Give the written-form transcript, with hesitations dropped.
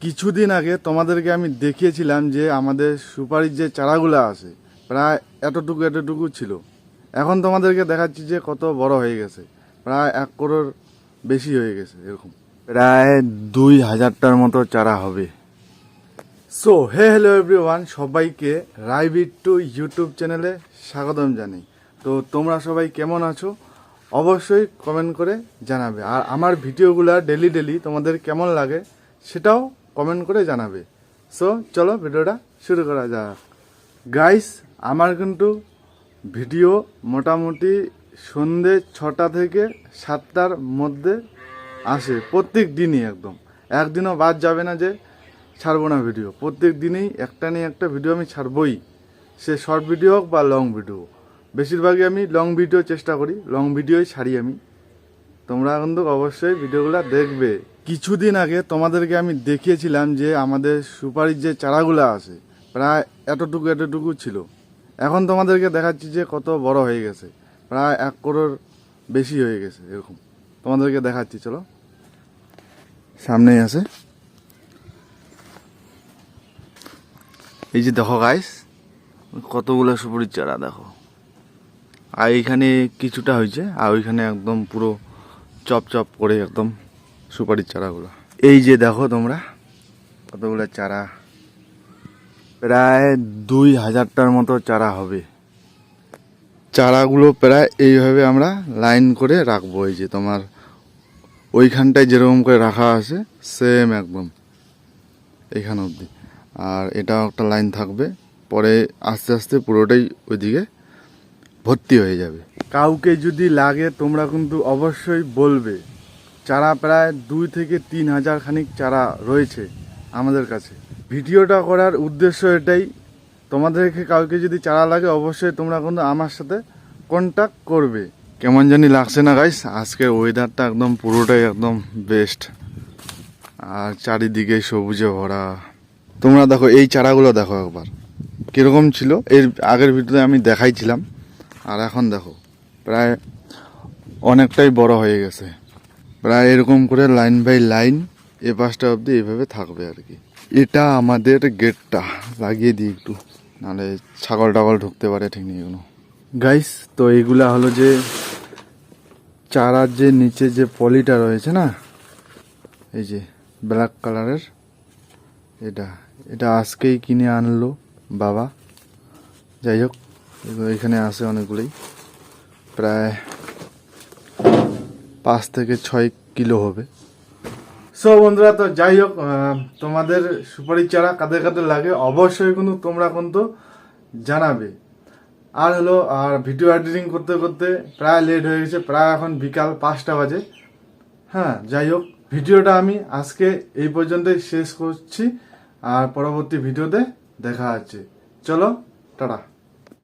কিছুদিন আগে তোমাদেরকে আমি দেখিয়েছিলাম যে আমাদের সুপারির যে চারাগুলো আছে প্রায় এতটুকু ছিল। এখন তোমাদেরকে দেখাচ্ছি যে কত বড় হয়ে গেছে, প্রায় 1 করোড় বেশি হয়ে গেছে। এরকম প্রায় 2000টার মতো চারা হবে। সো হ্যালো এভরিওয়ান, সবাইকে রাইবিট্টু ইউটিউব চ্যানেলে স্বাগতম জানাই। তো তোমরা সবাই কেমন আছো অবশ্যই কমেন্ট করে জানাবে, আর আমার ভিডিওগুলো ডেলি তোমাদের কেমন লাগে সেটাও কমেন্ট করে জানাবে। সো চলো ভিডিওটা শুরু করা যাক। গাইস, আমার কিন্তু ভিডিও মোটামুটি সন্ধে 6টা থেকে 7টার মধ্যে আসে প্রত্যেক দিনই, একদম একদিনও বাদ যাবে না যে ছাড়বো না ভিডিও। প্রত্যেক দিনেই একটা নিয়ে একটা ভিডিও আমি ছাড়বই, সে শর্ট ভিডিও হোক বা লং ভিডিও। বেশিরভাগই আমি লং ভিডিও চেষ্টা করি, লং ভিডিওই ছাড়ি আমি। তোমরা কিন্তু অবশ্যই ভিডিওগুলো দেখবে। কিছুদিন আগে তোমাদেরকে আমি দেখিয়েছিলাম যে আমাদের সুপারির যে চারাগুলো আছে প্রায় এতটুকু ছিল। এখন তোমাদেরকে দেখাচ্ছি যে কত বড় হয়ে গেছে, প্রায় 1 করোড় বেশি হয়ে গেছে। এরকম তোমাদেরকে দেখাচ্ছি, চলো সামনেই আছে। এই যে দেখো গাইস, কতগুলো সুপারির চারা দেখো। আর এইখানে কিছুটা হয়েছে, আর ওইখানে একদম পুরো চপ করে একদম সুপারির চারাগুলো। এই যে দেখো তোমরা কতগুলো চারা, প্রায় 2000টার মতো চারা হবে। চারাগুলো প্রায় এইভাবে আমরা লাইন করে রাখবো। এই যে তোমার ওইখানটায় যেরকম করে রাখা আছে সেম একদম এইখান অবধি, আর এটাও একটা লাইন থাকবে। পরে আস্তে আস্তে পুরোটাই ওইদিকে ভর্তি হয়ে যাবে। কাউকে যদি লাগে তোমরা কিন্তু অবশ্যই বলবে। চারা প্রায় 2 থেকে 3000 খানিক চারা রয়েছে আমাদের কাছে। ভিডিওটা করার উদ্দেশ্য এটাই, তোমাদেরকে কাউকে যদি চারা লাগে অবশ্যই তোমরা কিন্তু আমার সাথে কন্ট্যাক্ট করবে। কেমন জানি লাগছে না গাইস, আজকের ওয়েদারটা একদম পুরোটাই একদম বেস্ট, আর চারিদিকে সবুজে ভরা। তোমরা দেখো এই চারাগুলো দেখো একবার কীরকম ছিল, এর আগের ভিডিওতে আমি দেখাইছিলাম। আর এখন দেখো প্রায় অনেকটাই বড় হয়ে গেছে। প্রায় এরকম করে লাইন বাই লাইন এ পাশটা অবধি এইভাবে থাকবে আর কি। এটা আমাদের গেটটা লাগিয়ে দিই একটু, নাহলে ছাগল টাগল ঢুকতে পারে, ঠিক নেই এগুলো। গাইস, তো এইগুলা হলো যে চারার যে নিচে যে পলিটা রয়েছে না, এই যে ব্ল্যাক কালারের, এটা আজকেই কিনে আনলো বাবা। যাই হোক, এখানে আছে অনেকগুলোই, প্রায় 5 থেকে 6 কিলো হবে। সো বন্ধুরা, তো যাই হোক, তোমাদের সুপারির চারা কাদের কাদের লাগে অবশ্যই কিন্তু তোমরা কিন্তু জানাবে। আর হলো, আর ভিডিও এডিটিং করতে করতে প্রায় লেট হয়ে গেছে, প্রায় এখন বিকাল 5টা বাজে। হ্যাঁ, যাই হোক, ভিডিওটা আমি আজকে এই পর্যন্তই শেষ করছি, আর পরবর্তী ভিডিওতে দেখা হচ্ছে। চলো টাটা।